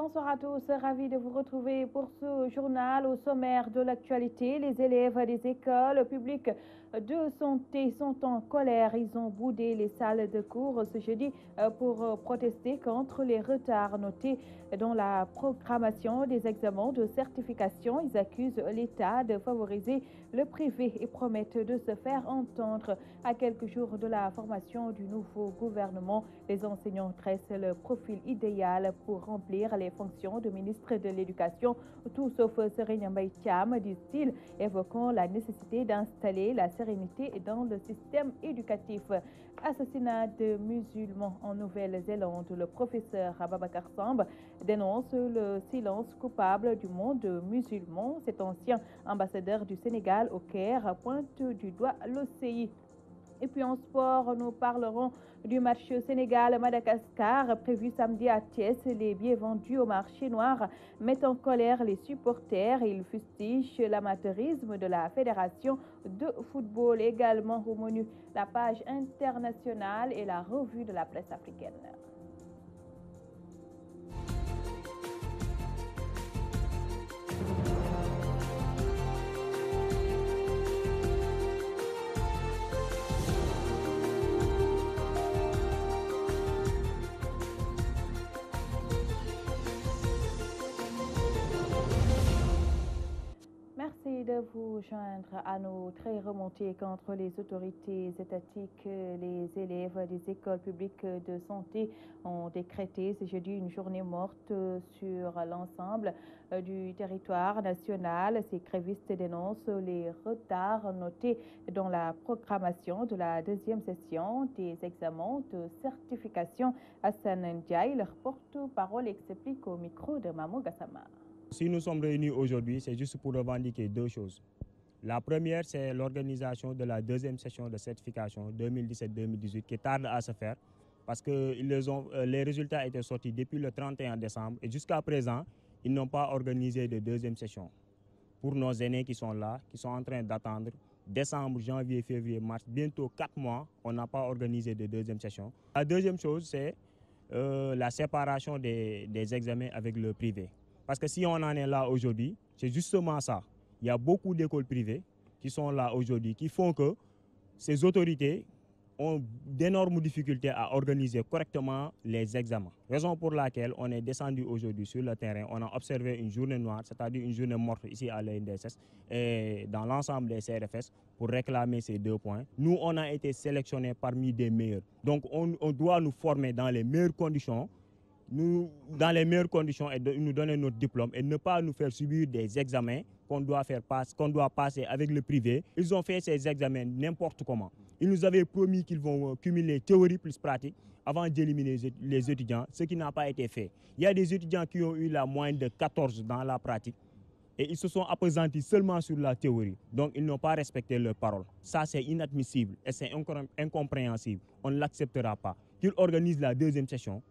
Bonsoir à tous, ravi de vous retrouver pour ce journal. Au sommaire de l'actualité, les élèves des écoles publiques de santé sont en colère. Ils ont boudé les salles de cours ce jeudi pour protester contre les retards notés dans la programmation des examens de certification. Ils accusent l'État de favoriser le privé et promettent de se faire entendre. À quelques jours de la formation du nouveau gouvernement, les enseignants dressent le profil idéal pour remplir les fonctions de ministre de l'Éducation, tout sauf Serigne Mbaye Thiam, disent-ils, évoquant la nécessité d'installer la sérénité dans le système éducatif. Assassinat de musulmans en Nouvelle-Zélande. Le professeur Ababacar Samb dénonce le silence coupable du monde musulman. Cet ancien ambassadeur du Sénégal au Caire pointe du doigt l'OCI. Et puis en sport, nous parlerons du match Sénégal-Madagascar prévu samedi à Thiès. Les billets vendus au marché noir mettent en colère les supporters et ils fustigent l'amateurisme de la Fédération de football. Également au menu, la page internationale et la revue de la presse africaine. Merci de vous joindre à nos très remontées contre les autorités étatiques. Les élèves des écoles publiques de santé ont décrété ce jeudi une journée morte sur l'ensemble du territoire national. Ces grévistes dénoncent les retards notés dans la programmation de la deuxième session des examens de certification. Hassan Ndiaye, leur porte-parole, explique au micro de Mamou Gassama. Si nous sommes réunis aujourd'hui, c'est juste pour revendiquer deux choses. La première, c'est l'organisation de la deuxième session de certification 2017-2018 qui tarde à se faire parce que les résultats étaient sortis depuis le 31 décembre et jusqu'à présent, ils n'ont pas organisé de deuxième session. Pour nos aînés qui sont là, qui sont en train d'attendre décembre, janvier, février, mars, bientôt 4 mois, on n'a pas organisé de deuxième session. La deuxième chose, c'est la séparation des examens avec le privé. Parce que si on en est là aujourd'hui, c'est justement ça. Il y a beaucoup d'écoles privées qui sont là aujourd'hui, qui font que ces autorités ont d'énormes difficultés à organiser correctement les examens. Raison pour laquelle on est descendu aujourd'hui sur le terrain. On a observé une journée noire, c'est-à-dire une journée morte ici à l'INDSS et dans l'ensemble des CRFS pour réclamer ces 2 points. Nous, on a été sélectionnés parmi des meilleurs. Donc, on doit nous former dans les meilleures conditions. Dans les meilleures conditions et nous donner notre diplôme et ne pas nous faire subir des examens qu'on doit passer avec le privé. Ils ont fait ces examens n'importe comment. Ils nous avaient promis qu'ils vont cumuler théorie plus pratique avant d'éliminer les étudiants, ce qui n'a pas été fait. Il y a des étudiants qui ont eu la moyenne de 14 dans la pratique et ils se sont appesantis seulement sur la théorie. Donc ils n'ont pas respecté leurs paroles. Ça, c'est inadmissible et c'est incompréhensible. On ne l'acceptera pas. Qu'ils organisent la deuxième session,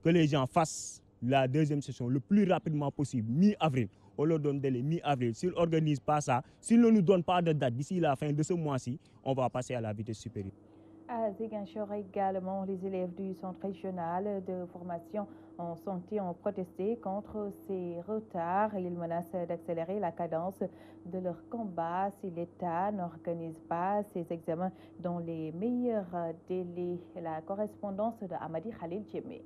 que les gens fassent la deuxième session le plus rapidement possible, mi-avril. On leur donne délai mi-avril. S'ils n'organisent pas ça, s'ils ne nous donnent pas de date d'ici la fin de ce mois-ci, on va passer à la vitesse supérieure. À Ziguinchor également, les élèves du centre régional de formation en santé ont protesté contre ces retards. Ils menacent d'accélérer la cadence de leur combat si l'État n'organise pas ces examens dans les meilleurs délais. La correspondance de Amadi Khalil Djemé.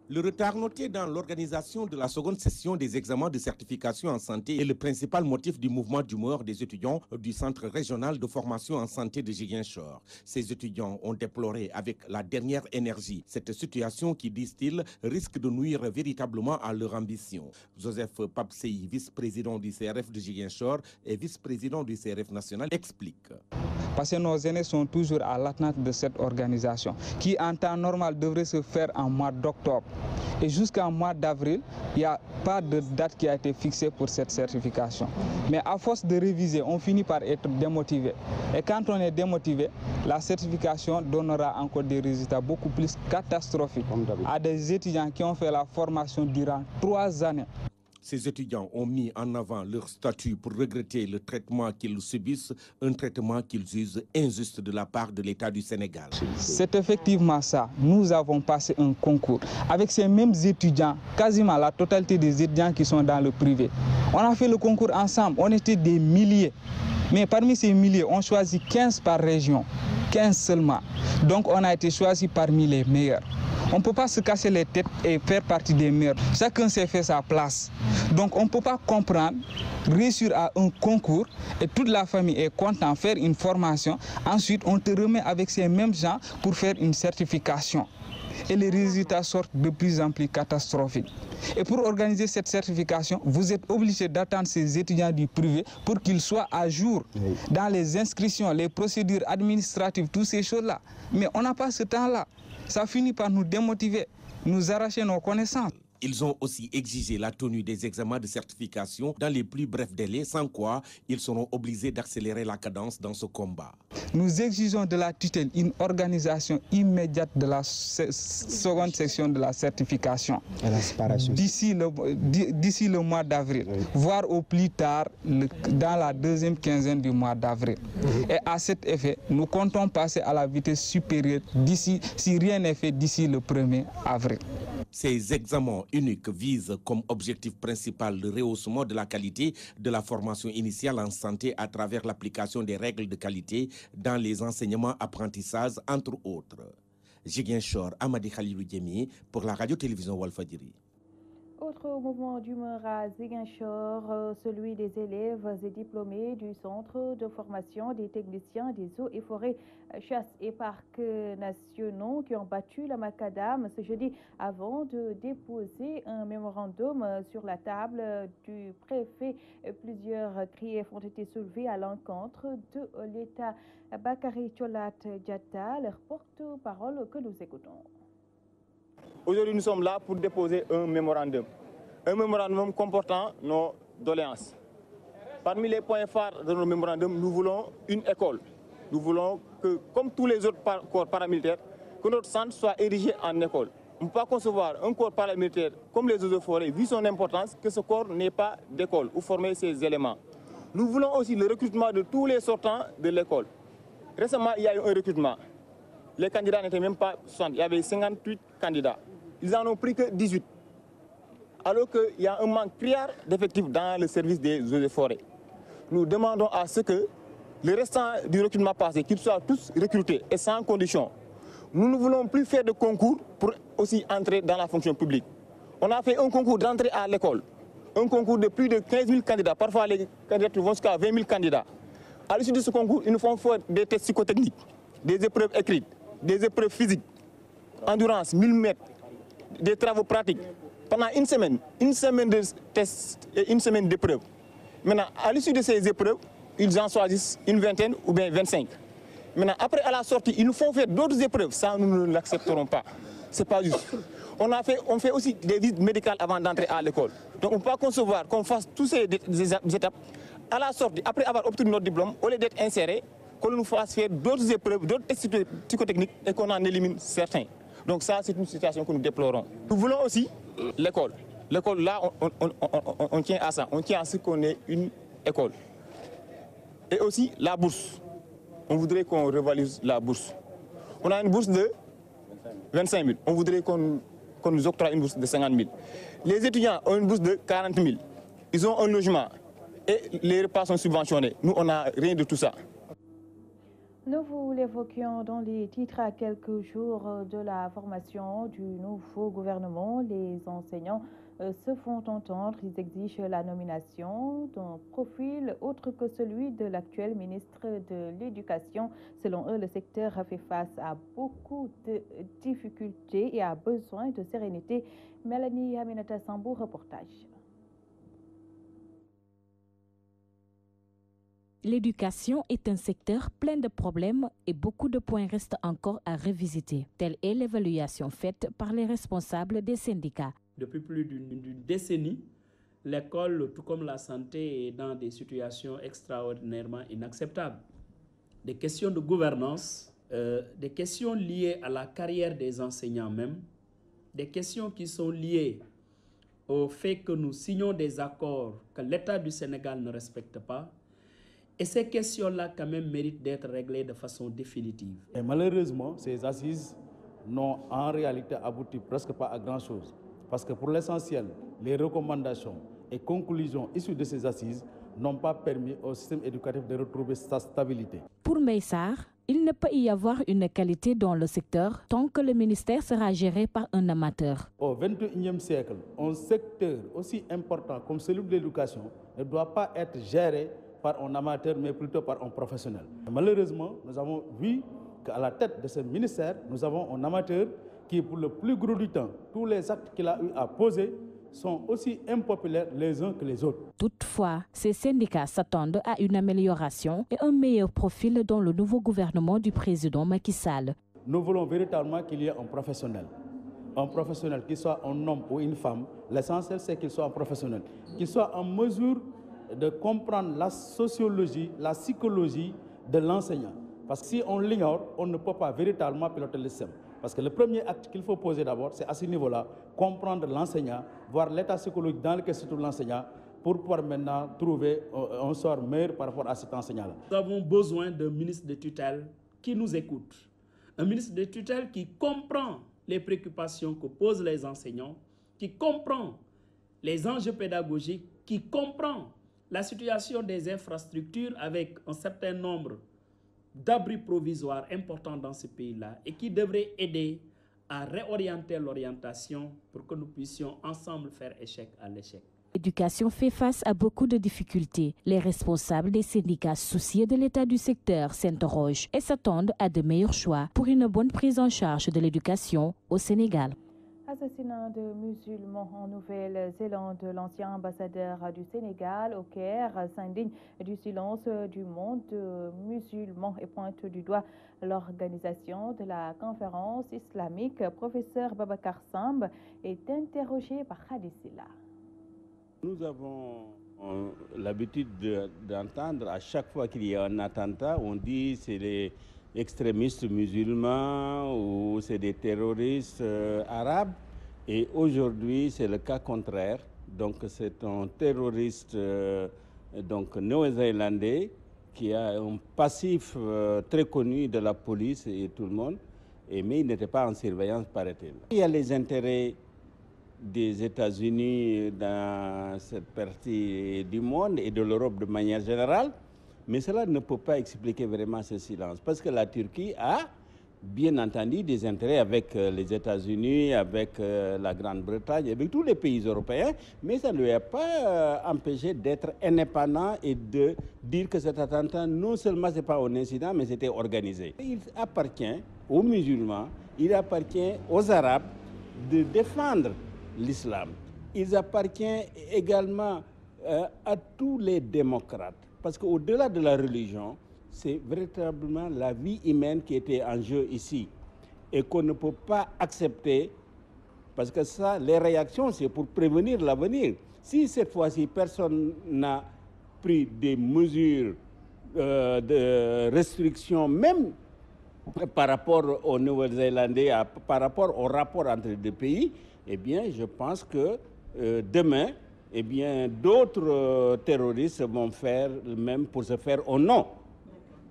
Le retard noté dans l'organisation de la seconde session des examens de certification en santé est le principal motif du mouvement d'humeur des étudiants du Centre régional de formation en santé de Ziguinchor. Ces étudiants ont déploré avec la dernière énergie cette situation qui, disent-ils, risque de nuire véritablement à leur ambition. Joseph Papsei, vice-président du CRF de Ziguinchor et vice-président du CRF national, explique. Parce que nos aînés sont toujours à l'attente de cette organisation qui, en temps normal, devrait se faire en mois d'octobre. Et jusqu'en mois d'avril, il n'y a pas de date qui a été fixée pour cette certification. Mais à force de réviser, on finit par être démotivé. Et quand on est démotivé, la certification donnera encore des résultats beaucoup plus catastrophiques à des étudiants qui ont fait la formation durant 3 années. Ces étudiants ont mis en avant leur statut pour regretter le traitement qu'ils subissent, un traitement qu'ils jugent injuste de la part de l'État du Sénégal. C'est effectivement ça. Nous avons passé un concours avec ces mêmes étudiants, quasiment la totalité des étudiants qui sont dans le privé. On a fait le concours ensemble, on était des milliers. Mais parmi ces milliers, on choisit 15 par région, 15 seulement. Donc on a été choisi parmi les meilleurs. On ne peut pas se casser les têtes et faire partie des meilleurs. Chacun s'est fait sa place. Donc on ne peut pas comprendre, réussir à un concours et toute la famille est contente, faire une formation. Ensuite, on te remet avec ces mêmes gens pour faire une certification. Et les résultats sortent de plus en plus catastrophiques. Et pour organiser cette certification, vous êtes obligé d'attendre ces étudiants du privé pour qu'ils soient à jour dans les inscriptions, les procédures administratives, toutes ces choses-là. Mais on n'a pas ce temps-là. Ça finit par nous démotiver, nous arracher nos connaissances. Ils ont aussi exigé la tenue des examens de certification dans les plus brefs délais, sans quoi ils seront obligés d'accélérer la cadence dans ce combat. Nous exigeons de la tutelle une organisation immédiate de la seconde section de la certification d'ici le mois d'avril, voire au plus tard dans la deuxième quinzaine du mois d'avril. Et à cet effet, nous comptons passer à la vitesse supérieure d'ici, si rien n'est fait d'ici le 1er avril. Ces examens uniques visent comme objectif principal le rehaussement de la qualité de la formation initiale en santé à travers l'application des règles de qualité dans les enseignements apprentissages, entre autres. Ziguinchor, Amadi Khalilou Diémé pour la radio-télévision Walfadjri. Autre mouvement d'humeur à Ziguinchor, celui des élèves et diplômés du Centre de formation des techniciens des eaux et forêts, chasse et parcs nationaux qui ont battu la macadam ce jeudi avant de déposer un mémorandum sur la table du préfet. Plusieurs griefs ont été soulevés à l'encontre de l'État. Bakary Tcholat Diatta, leur porte-parole que nous écoutons. Aujourd'hui, nous sommes là pour déposer un mémorandum comportant nos doléances. Parmi les points phares de nos mémorandums, nous voulons une école. Nous voulons que, comme tous les autres corps paramilitaires, que notre centre soit érigé en école. On ne peut pas concevoir un corps paramilitaire comme les eaux de forêt, vu son importance, que ce corps n'ait pas d'école où former ses éléments. Nous voulons aussi le recrutement de tous les sortants de l'école. Récemment, il y a eu un recrutement. Les candidats n'étaient même pas 60, il y avait 58 candidats. Ils n'en ont pris que 18. Alors qu'il y a un manque criard d'effectifs dans le service des eaux et forêts. Nous demandons à ce que le restant du recrutement passé, qu'ils soient tous recrutés et sans condition. Nous ne voulons plus faire de concours pour aussi entrer dans la fonction publique. On a fait un concours d'entrée à l'école, un concours de plus de 15 000 candidats. Parfois, les candidats vont jusqu'à 20 000 candidats. À l'issue de ce concours, ils nous font faire des tests psychotechniques, des épreuves écrites, des épreuves physiques, endurance, 1000 mètres, des travaux pratiques. Pendant une semaine de tests et une semaine d'épreuves. Maintenant, à l'issue de ces épreuves, ils en choisissent une vingtaine ou bien 25. Maintenant, après, à la sortie, ils nous font faire d'autres épreuves. Ça, nous ne l'accepterons pas. Ce n'est pas juste. On fait aussi des visites médicales avant d'entrer à l'école. Donc, on ne peut pas concevoir qu'on fasse toutes ces étapes. À la sortie, après avoir obtenu notre diplôme, au lieu d'être inséré, qu'on nous fasse faire d'autres épreuves, d'autres tests psychotechniques et qu'on en élimine certains. Donc ça, c'est une situation que nous déplorons. Nous voulons aussi l'école. L'école, là, on tient à ça. On tient à ce qu'on ait une école. Et aussi la bourse. On voudrait qu'on revalise la bourse. On a une bourse de 25 000. On voudrait qu'on nous octroie une bourse de 50 000. Les étudiants ont une bourse de 40 000. Ils ont un logement et les repas sont subventionnés. Nous, on n'a rien de tout ça. Nous vous l'évoquions dans les titres à quelques jours de la formation du nouveau gouvernement. Les enseignants se font entendre. Ils exigent la nomination d'un profil autre que celui de l'actuel ministre de l'Éducation. Selon eux, le secteur fait face à beaucoup de difficultés et a besoin de sérénité. Mélanie Aminata Sambou, reportage. L'éducation est un secteur plein de problèmes et beaucoup de points restent encore à revisiter. Telle est l'évaluation faite par les responsables des syndicats. Depuis plus d'une décennie, l'école, tout comme la santé, est dans des situations extraordinairement inacceptables. Des questions de gouvernance, des questions liées à la carrière des enseignants même, des questions qui sont liées au fait que nous signons des accords que l'État du Sénégal ne respecte pas. Et ces questions-là, quand même, méritent d'être réglées de façon définitive. Et malheureusement, ces assises n'ont en réalité abouti presque pas à grand-chose. Parce que pour l'essentiel, les recommandations et conclusions issues de ces assises n'ont pas permis au système éducatif de retrouver sa stabilité. Pour Meissar, il ne peut y avoir une qualité dans le secteur tant que le ministère sera géré par un amateur. Au XXIe siècle, un secteur aussi important comme celui de l'éducation ne doit pas être géré par un amateur, mais plutôt par un professionnel. Malheureusement, nous avons vu qu'à la tête de ce ministère, nous avons un amateur qui, pour le plus gros du temps, tous les actes qu'il a eu à poser sont aussi impopulaires les uns que les autres. Toutefois, ces syndicats s'attendent à une amélioration et un meilleur profil dans le nouveau gouvernement du président Macky Sall. Nous voulons véritablement qu'il y ait un professionnel qui soit un homme ou une femme. L'essentiel, c'est qu'il soit un professionnel, qu'il soit en mesure de comprendre la sociologie, la psychologie de l'enseignant. Parce que si on l'ignore, on ne peut pas véritablement piloter le système. Parce que le premier acte qu'il faut poser d'abord, c'est à ce niveau-là, comprendre l'enseignant, voir l'état psychologique dans lequel se trouve l'enseignant, pour pouvoir maintenant trouver un sort meilleur par rapport à cet enseignant-là. Nous avons besoin d'un ministre de tutelle qui nous écoute. Un ministre de tutelle qui comprend les préoccupations que posent les enseignants, qui comprend les enjeux pédagogiques, qui comprend la situation des infrastructures avec un certain nombre d'abris provisoires importants dans ce pays-là et qui devrait aider à réorienter l'orientation pour que nous puissions ensemble faire échec à l'échec. L'éducation fait face à beaucoup de difficultés. Les responsables des syndicats soucieux de l'état du secteur s'interrogent et s'attendent à de meilleurs choix pour une bonne prise en charge de l'éducation au Sénégal. Assassinat de musulmans en Nouvelle-Zélande, l'ancien ambassadeur du Sénégal au Caire s'indigne du silence du monde musulman et pointe du doigt l'organisation de la conférence islamique. Professeur Babacar Samb est interrogé par Khadisila. Nous avons l'habitude d'entendre à chaque fois qu'il y a un attentat, on dit c'est les extrémistes musulmans ou c'est des terroristes arabes. Et aujourd'hui, c'est le cas contraire. Donc, c'est un terroriste néo-zélandais qui a un passif très connu de la police et tout le monde, mais il n'était pas en surveillance, paraît-il. Il y a les intérêts des États-Unis dans cette partie du monde et de l'Europe de manière générale, mais cela ne peut pas expliquer vraiment ce silence, parce que la Turquie a bien entendu des intérêts avec les États-Unis, avec la Grande-Bretagne, avec tous les pays européens, mais ça ne lui a pas empêché d'être indépendant et de dire que cet attentat, non seulement ce n'est pas un incident, mais c'était organisé. Il appartient aux musulmans, il appartient aux Arabes de défendre l'islam. Il appartient également à tous les démocrates, parce qu'au-delà de la religion, c'est véritablement la vie humaine qui était en jeu ici et qu'on ne peut pas accepter, parce que ça, les réactions, c'est pour prévenir l'avenir. Si cette fois-ci, personne n'a pris des mesures de restriction, même par rapport aux Néo-Zélandais, par rapport au rapport entre les deux pays, eh bien, je pense que demain, eh bien, d'autres terroristes vont faire le même pour se faire au nom.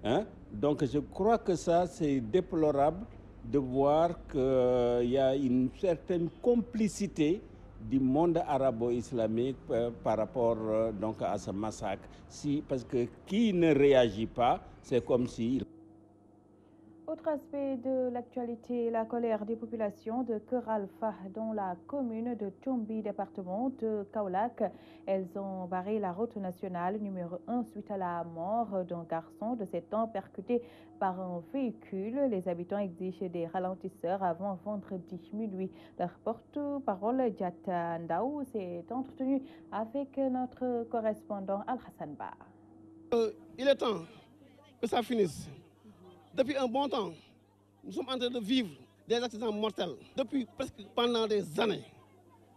Hein? Donc je crois que ça, c'est déplorable de voir qu'il y a une certaine complicité du monde arabo-islamique par rapport donc à ce massacre. Parce que qui ne réagit pas, c'est comme si... Autre aspect de l'actualité, la colère des populations de Keur Alpha dans la commune de Tombi, département de Kaolack. Elles ont barré la route nationale numéro 1 suite à la mort d'un garçon de 7 ans percuté par un véhicule. Les habitants exigent des ralentisseurs avant vendredi minuit. Leur porte-parole, Diata Ndaou, s'est entretenu avec notre correspondant Al-Hassan Ba. Il est temps que ça finisse. Depuis un bon temps, nous sommes en train de vivre des accidents mortels. Depuis presque pendant des années.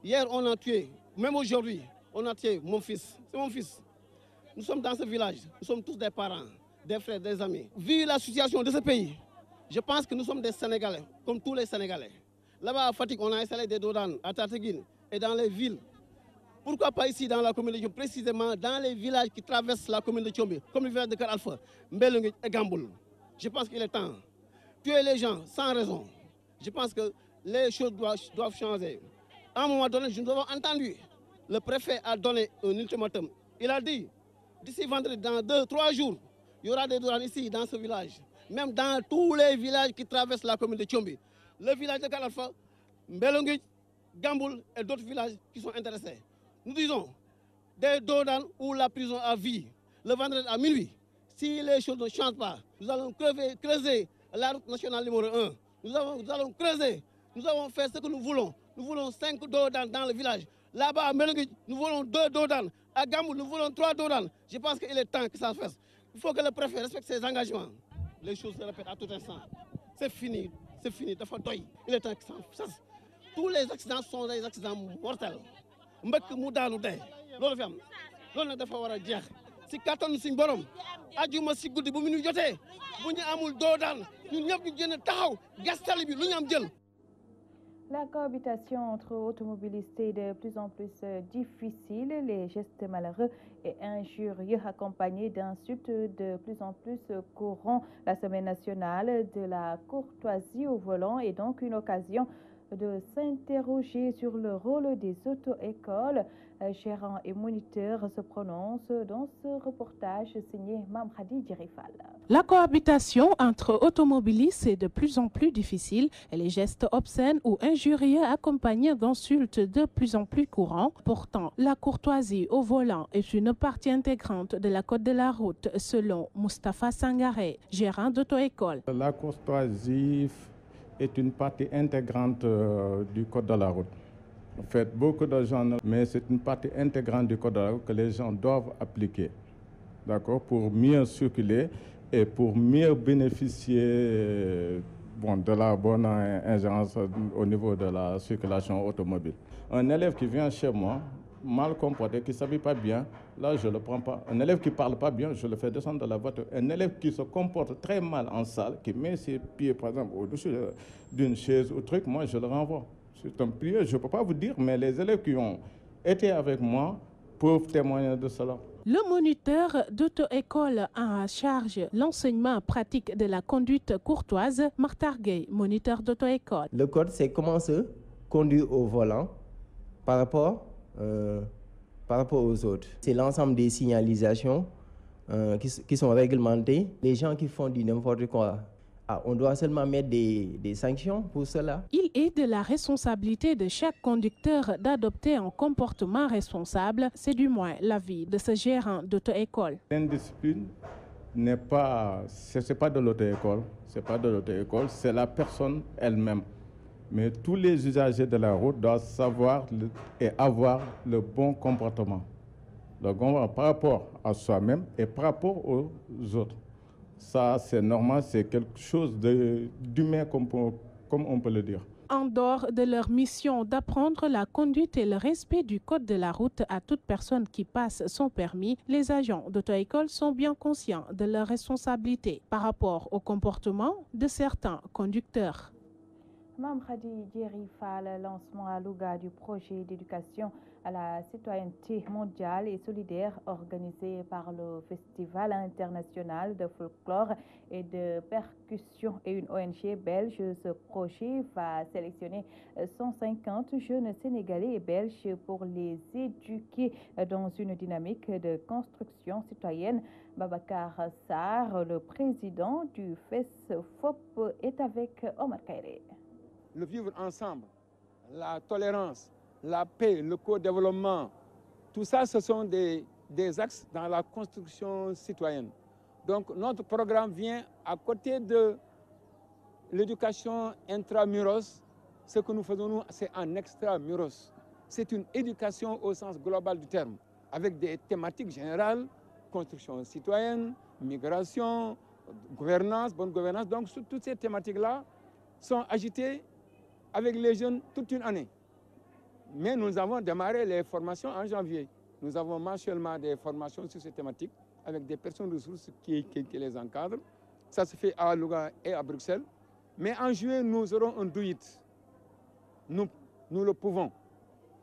Hier, on a tué, même aujourd'hui, on a tué mon fils. C'est mon fils. Nous sommes dans ce village, nous sommes tous des parents, des frères, des amis. Vu la situation de ce pays, je pense que nous sommes des Sénégalais, comme tous les Sénégalais. Là-bas à Fatick, on a installé des douanes à Tataguine et dans les villes. Pourquoi pas ici dans la commune de Tchombe, précisément dans les villages qui traversent la commune de Tchombe, comme le village de Karalfa, Mbelungi et Gamboul. Je pense qu'il est temps. Tuer les gens sans raison. Je pense que les choses doivent changer. À un moment donné, nous avons entendu, le préfet a donné un ultimatum. Il a dit, d'ici vendredi, dans 2-3 jours, il y aura des douanes ici, dans ce village. Même dans tous les villages qui traversent la commune de Tchombe. Le village de Karalfa, Mbelungi, Gamboul et d'autres villages qui sont intéressés. Nous disons, des douanes ou la prison à vie, le vendredi à minuit. Si les choses ne changent pas, nous allons creuser la route nationale numéro 1. Nous allons creuser, nous allons faire ce que nous voulons. Nous voulons 5 douanes dans le village. Là-bas, à Mbelungi, nous voulons 2 douanes. À Gamboul, nous voulons 3 douanes. Je pense qu'il est temps que ça se fasse. Il faut que le préfet respecte ses engagements. Les choses se répètent à tout instant. C'est fini, il est temps que ça se fasse. Tous les accidents sont des accidents mortels. Mbëkk mu daanu dee loolu fi am loolu nag dafa war a jeex si kattanu suñ borom ajuma si guddi bu mu ñu jotee bu ñu amul doo daan ñun ñëpp ñu génn taxaw gas tali bi lu ñu am jël. La cohabitation entre automobilistes est de plus en plus difficile. Les gestes malheureux et injurieux accompagnés d'insultes de plus en plus courants. La semaine nationale de la courtoisie au volant est donc une occasion de s'interroger sur le rôle des auto-écoles. Gérants et moniteurs se prononcent dans ce reportage signé Mam Khadi Djerifal. La cohabitation entre automobilistes est de plus en plus difficile et les gestes obscènes ou injurieux accompagnés d'insultes de plus en plus courants. Pourtant, la courtoisie au volant est une partie intégrante de la code de la route selon Moustapha Sangaré, gérant d'auto-école. La courtoisie est une partie intégrante du code de la route. En fait, beaucoup de gens, mais c'est une partie intégrante du code de la route que les gens doivent appliquer, d'accord, pour mieux circuler et pour mieux bénéficier de la bonne ingérence au niveau de la circulation automobile. Un élève qui vient chez moi, mal comporté, qui ne s'habille pas bien, là je ne le prends pas. Un élève qui ne parle pas bien, je le fais descendre de la voiture. Un élève qui se comporte très mal en salle, qui met ses pieds par exemple au-dessus d'une chaise ou truc, moi je le renvoie. C'est un prière, je ne peux pas vous dire, mais les élèves qui ont été avec moi peuvent témoigner de cela. Le moniteur d'auto-école a en charge l'enseignement pratique de la conduite courtoise, Martar Gueye, moniteur d'auto-école. Le code, c'est comment se conduire au volant par rapport aux autres. C'est l'ensemble des signalisations qui sont réglementées. Les gens qui font du n'importe quoi, on doit seulement mettre des sanctions pour cela. Il est de la responsabilité de chaque conducteur d'adopter un comportement responsable. C'est du moins l'avis de ce gérant d'auto-école. L'indiscipline n'est pas, c'est pas de l'auto-école, c'est la personne elle-même. Mais tous les usagers de la route doivent savoir et avoir le bon comportement. Par rapport à soi-même et par rapport aux autres. Ça, c'est normal, c'est quelque chose d'humain, comme on peut le dire. En dehors de leur mission d'apprendre la conduite et le respect du code de la route à toute personne qui passe son permis, les agents d'auto-école sont bien conscients de leurs responsabilités par rapport au comportement de certains conducteurs. Mam Khadi Djerifal, lancement à Louga du projet d'éducation à la citoyenneté mondiale et solidaire organisé par le Festival international de folklore et de percussion et une ONG belge. Ce projet va sélectionner 150 jeunes Sénégalais et Belges pour les éduquer dans une dynamique de construction citoyenne. Babacar Sarr, le président du FESFOP, est avec Omar Kairé. Le vivre ensemble, la tolérance, la paix, le co-développement, tout ça, ce sont des axes dans la construction citoyenne. Donc notre programme vient à côté de l'éducation intramuros. Ce que nous faisons, nous, c'est en extramuros. C'est une éducation au sens global du terme, avec des thématiques générales, construction citoyenne, migration, gouvernance, bonne gouvernance. Donc toutes ces thématiques-là sont agitées avec les jeunes toute une année. Mais nous avons démarré les formations en janvier. Nous avons mensuellement des formations sur ces thématiques avec des personnes ressources qui les encadrent. Ça se fait à Louga et à Bruxelles. Mais en juillet, nous aurons un do it. Nous le pouvons.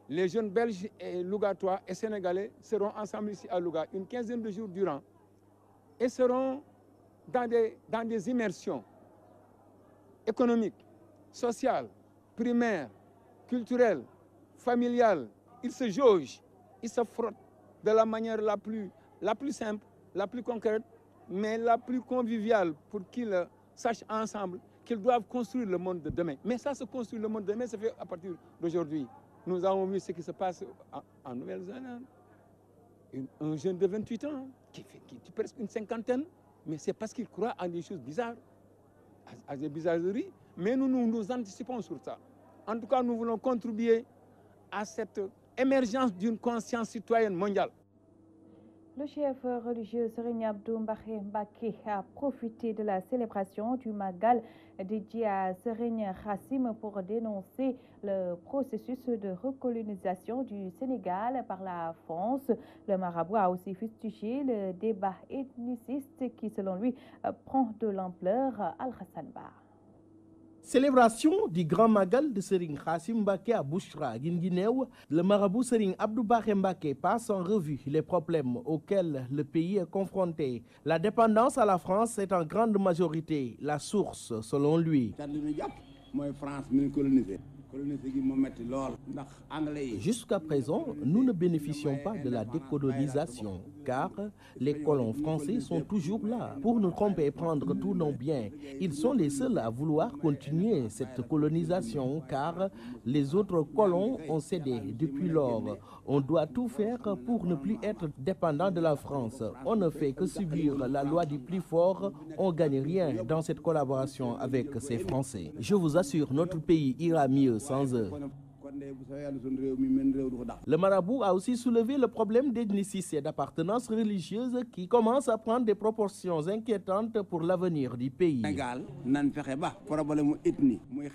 Les jeunes belges et lougatois et sénégalais seront ensemble ici à Louga une quinzaine de jours durant et seront dans des immersions économiques, sociales, primaires, culturelles, familiales. Ils se jaugent, ils se frottent de la manière la plus simple, la plus concrète, mais la plus conviviale pour qu'ils sachent ensemble qu'ils doivent construire le monde de demain. Mais ça se construit, le monde de demain, ça fait à partir d'aujourd'hui. Nous avons vu ce qui se passe en Nouvelle-Zélande. Un jeune de 28 ans qui presque une cinquantaine, mais c'est parce qu'il croit à des choses bizarres, à des bizarreries. Mais nous anticipons sur ça. En tout cas, nous voulons contribuer à cette émergence d'une conscience citoyenne mondiale. Le chef religieux Serigne Abdou Mbacké Mbacké a profité de la célébration du Magal dédié à Serigne Khassim pour dénoncer le processus de recolonisation du Sénégal par la France. Le marabout a aussi fustigé le débat ethniciste qui, selon lui, prend de l'ampleur. Al-Hassan Ba. Célébration du Grand Magal de Serigne Khassim Mbacké à Bouchra, Guinguinéo, le marabout Serigne Abdou Mbacké passe en revue les problèmes auxquels le pays est confronté. La dépendance à la France est en grande majorité la source, selon lui. Jusqu'à présent, nous ne bénéficions pas de la décolonisation, car les colons français sont toujours là pour nous tromper et prendre tous nos biens. Ils sont les seuls à vouloir continuer cette colonisation, car les autres colons ont cédé depuis lors. On doit tout faire pour ne plus être dépendant de la France. On ne fait que subir la loi du plus fort. On ne gagne rien dans cette collaboration avec ces Français. Je vous assure, notre pays ira mieux sans eux. Le marabout a aussi soulevé le problème d'ethnicité et d'appartenance religieuse qui commence à prendre des proportions inquiétantes pour l'avenir du pays.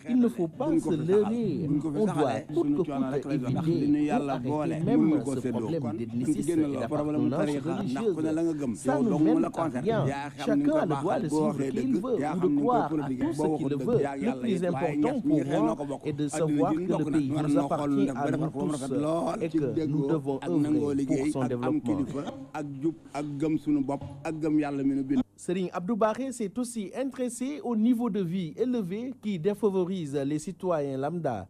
Il ne faut pas se leurrer. On doit coûte que coûte éviter ou arrêter même ce problème d'ethnicité et d'appartenance religieuse. Ça ne mène à rien. Chacun a le droit de suivre qui il veut ou de croire à tout ce qu'il veut. Le plus important pour moi est de savoir que le pays nous appartient à nous tous et que nous devons œuvrer pour son développement. Serigne Abdou Mbacké s'est aussi intéressé au niveau de vie élevé qui défavorise les citoyens lambda.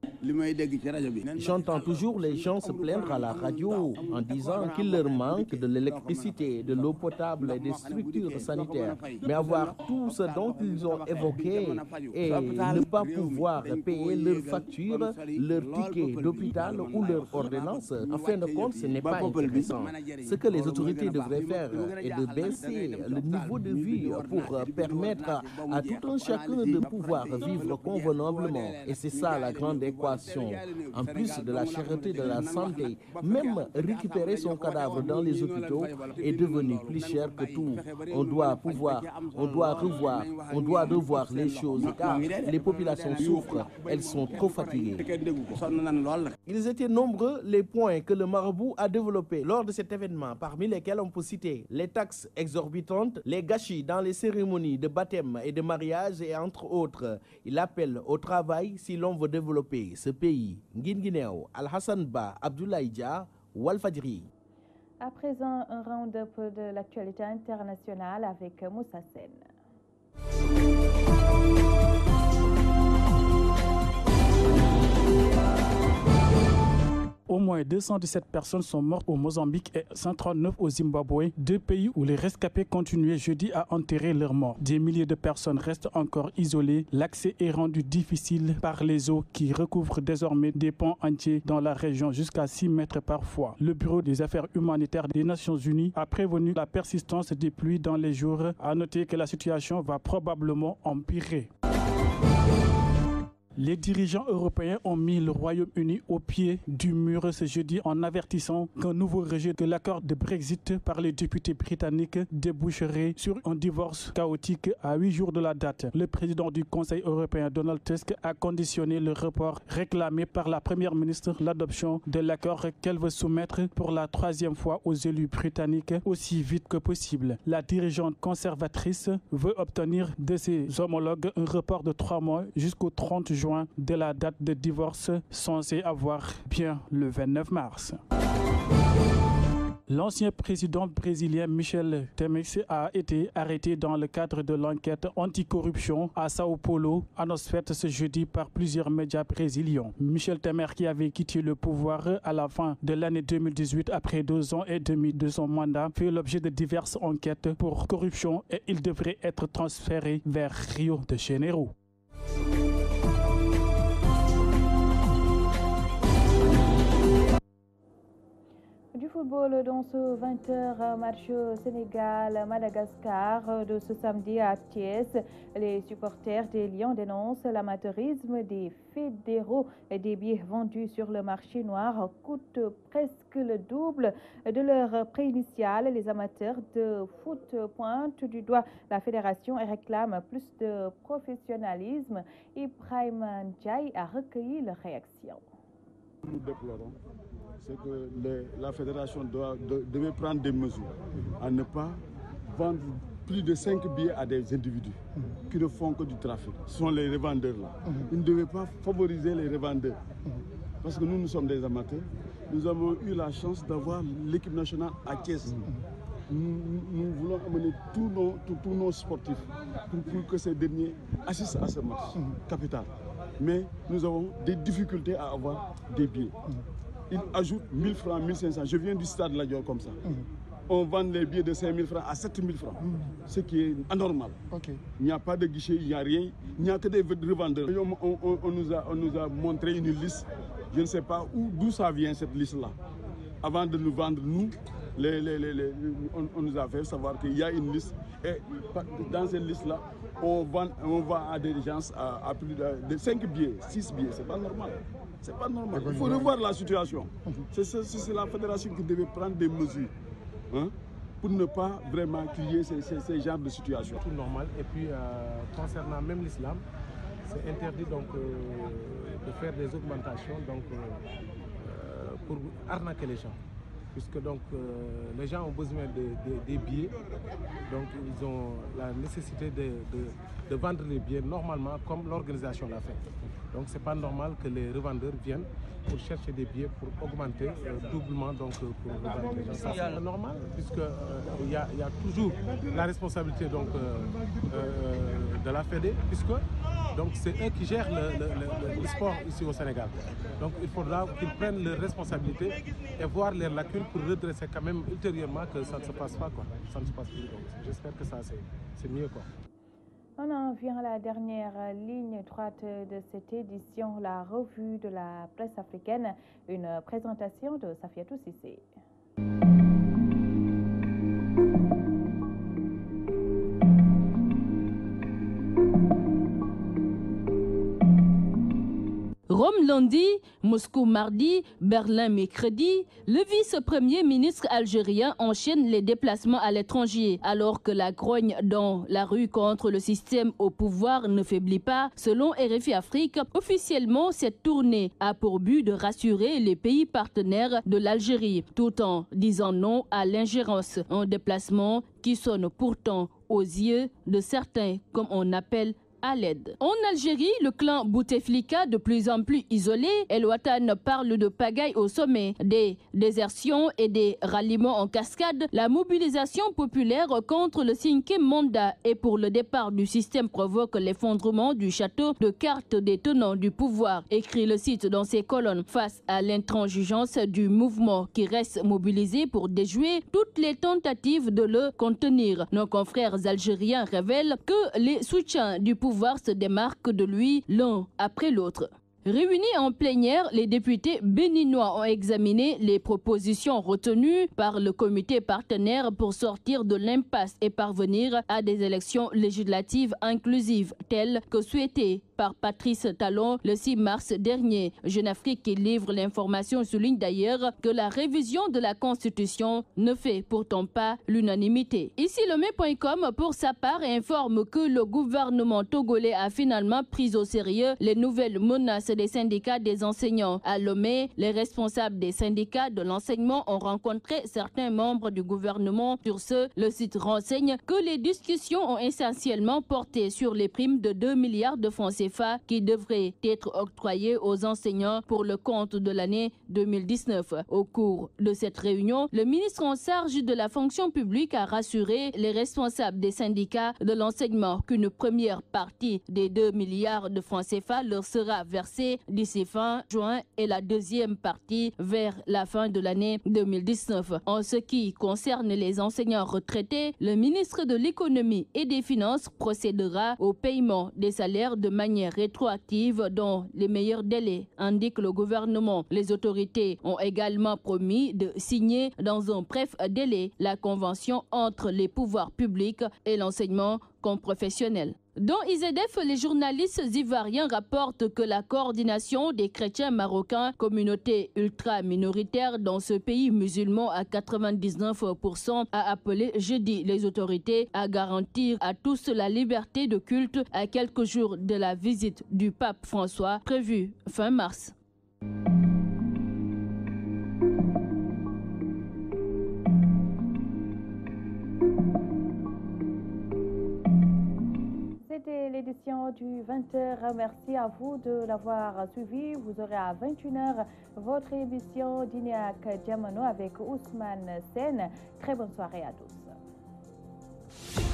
J'entends toujours les gens se plaindre à la radio en disant qu'il leur manque de l'électricité, de l'eau potable et des structures sanitaires. Mais avoir tout ce dont ils ont évoqué et ne pas pouvoir payer leurs factures, leurs tickets d'hôpital ou leurs ordonnances, en fin de compte, ce n'est pas intéressant. Ce que les autorités devraient faire est de baisser le niveau de vie pour permettre à tout un chacun de pouvoir vivre convenablement. Et c'est ça la grande équation. En plus de la cherté de la santé, même récupérer son cadavre dans les hôpitaux est devenu plus cher que tout. On doit revoir les choses car les populations souffrent, elles sont trop fatiguées. Ils étaient nombreux les points que le marabout a développés lors de cet événement, parmi lesquels on peut citer les taxes exorbitantes, les gâchis dans les cérémonies de baptême et de mariage et entre autres. Il appelle au travail si l'on veut développer ce pays. Guinguinéo, Al-Hassan Ba, Abdoulaye Dia, Walfadjri. À présent, un round-up de l'actualité internationale avec Moussa Sen. Au moins 217 personnes sont mortes au Mozambique et 139 au Zimbabwe, deux pays où les rescapés continuaient jeudi à enterrer leurs morts. Des milliers de personnes restent encore isolées. L'accès est rendu difficile par les eaux qui recouvrent désormais des ponts entiers dans la région jusqu'à 6 mètres parfois. Le Bureau des affaires humanitaires des Nations Unies a prévenu la persistance des pluies dans les jours. À noter que la situation va probablement empirer. Les dirigeants européens ont mis le Royaume-Uni au pied du mur ce jeudi en avertissant qu'un nouveau rejet de l'accord de Brexit par les députés britanniques déboucherait sur un divorce chaotique à 8 jours de la date. Le président du Conseil européen Donald Tusk a conditionné le report réclamé par la première ministre l'adoption de l'accord qu'elle veut soumettre pour la 3e fois aux élus britanniques aussi vite que possible. La dirigeante conservatrice veut obtenir de ses homologues un report de 3 mois jusqu'au 30 juin juin de la date de divorce censée avoir bien le 29 mars. L'ancien président brésilien Michel Temer a été arrêté dans le cadre de l'enquête anticorruption à Sao Paulo, annonce faite ce jeudi par plusieurs médias brésiliens. Michel Temer, qui avait quitté le pouvoir à la fin de l'année 2018 après 2 ans et demi de son mandat, fait l'objet de diverses enquêtes pour corruption et il devrait être transféré vers Rio de Janeiro. Du football dans ce 20h match Sénégal-Madagascar de ce samedi à Thiès. Les supporters des Lions dénoncent l'amateurisme des fédéraux et des billets vendus sur le marché noir coûtent presque le double de leur prix initial. Les amateurs de foot pointent du doigt la fédération et réclament plus de professionnalisme. Ibrahim Ndiaye a recueilli leur réaction. Nous déplorons, c'est que la fédération devait prendre des mesures à ne pas vendre plus de 5 billets à des individus qui ne font que du trafic. Ce sont les revendeurs là. Ils ne devaient pas favoriser les revendeurs. Parce que nous sommes des amateurs. Nous avons eu la chance d'avoir l'équipe nationale à Thiès. Nous voulons amener tous nos sportifs pour que ces derniers assistent à ce match capital. Mais nous avons des difficultés à avoir des billets. Ils ajoutent 1000 francs, 1500. Je viens du stade La Dior comme ça. On vend les billets de 5000 francs à 7000 francs, ce qui est anormal. Il n'y a pas de guichet, il n'y a rien, il n'y a que des revendeurs. On nous a montré une liste, je ne sais pas d'où ça vient cette liste-là. Avant de nous vendre, nous, on nous a fait savoir qu'il y a une liste. Et dans cette liste-là, on vend à des gens à plus de 5 billets, 6 billets. C'est pas normal. C'est pas normal. Il faut revoir la situation. C'est la fédération qui devait prendre des mesures pour ne pas vraiment qu'il y ait ces genres de situations. Tout normal. Et puis, concernant même l'islam, c'est interdit donc de faire des augmentations donc, pour arnaquer les gens. Puisque donc les gens ont besoin des billets, donc ils ont la nécessité de vendre les billets normalement comme l'organisation l'a fait. Donc c'est pas normal que les revendeurs viennent pour chercher des billets pour augmenter doublement donc pour revendre les gens. Ça c'est normal puisque il y a toujours la responsabilité donc de la Fédé puisque donc c'est eux qui gèrent le sport ici au Sénégal. Donc il faudra qu'ils prennent leurs responsabilités et voir les lacunes pour redresser quand même ultérieurement que ça ne se passe pas quoi. Ça ne se passe plus. Donc j'espère que ça c'est mieux quoi. On en vient à la dernière ligne droite de cette édition, la revue de la presse africaine, une présentation de Safiatou Cissé. Rome lundi, Moscou mardi, Berlin mercredi, le vice-premier ministre algérien enchaîne les déplacements à l'étranger alors que la grogne dans la rue contre le système au pouvoir ne faiblit pas. Selon RFI Afrique, officiellement cette tournée a pour but de rassurer les pays partenaires de l'Algérie tout en disant non à l'ingérence. Un déplacement qui sonne pourtant aux yeux de certains comme on appelle à l'aide. En Algérie, le clan Bouteflika de plus en plus isolé, El Watan parle de pagaille au sommet, des désertions et des ralliements en cascade. La mobilisation populaire contre le 5e mandat et pour le départ du système provoque l'effondrement du château de cartes des tenants du pouvoir, écrit le site dans ses colonnes, face à l'intransigeance du mouvement qui reste mobilisé pour déjouer toutes les tentatives de le contenir. Nos confrères algériens révèlent que les soutiens du pouvoir se démarquent de lui l'un après l'autre. Réunis en plénière, les députés béninois ont examiné les propositions retenues par le comité partenaire pour sortir de l'impasse et parvenir à des élections législatives inclusives, telles que souhaitées par Patrice Talon le 6 mars dernier. Jeune Afrique qui livre l'information souligne d'ailleurs que la révision de la Constitution ne fait pourtant pas l'unanimité. Ici, Lomé.com pour sa part informe que le gouvernement togolais a finalement pris au sérieux les nouvelles menaces des syndicats des enseignants. À Lomé, les responsables des syndicats de l'enseignement ont rencontré certains membres du gouvernement. Sur ce, le site renseigne que les discussions ont essentiellement porté sur les primes de 2 milliards de francs CFA CFA qui devraient être octroyés aux enseignants pour le compte de l'année 2019. Au cours de cette réunion, le ministre en charge de la fonction publique a rassuré les responsables des syndicats de l'enseignement qu'une première partie des 2 milliards de francs CFA leur sera versée d'ici fin juin et la deuxième partie vers la fin de l'année 2019. En ce qui concerne les enseignants retraités, le ministre de l'économie et des finances procédera au paiement des salaires de manière rétroactive dans les meilleurs délais, indique le gouvernement. Les autorités ont également promis de signer dans un bref délai la convention entre les pouvoirs publics et l'enseignement comme professionnel. Dans IZF, les journalistes ivoiriens rapportent que la coordination des chrétiens marocains, communauté ultra-minoritaire dans ce pays musulman à 99%, a appelé jeudi les autorités à garantir à tous la liberté de culte à quelques jours de la visite du pape François prévue fin mars. C'était l'édition du 20h. Merci à vous de l'avoir suivi. Vous aurez à 21h votre émission Dîner avec Diamano avec Ousmane Sen. Très bonne soirée à tous.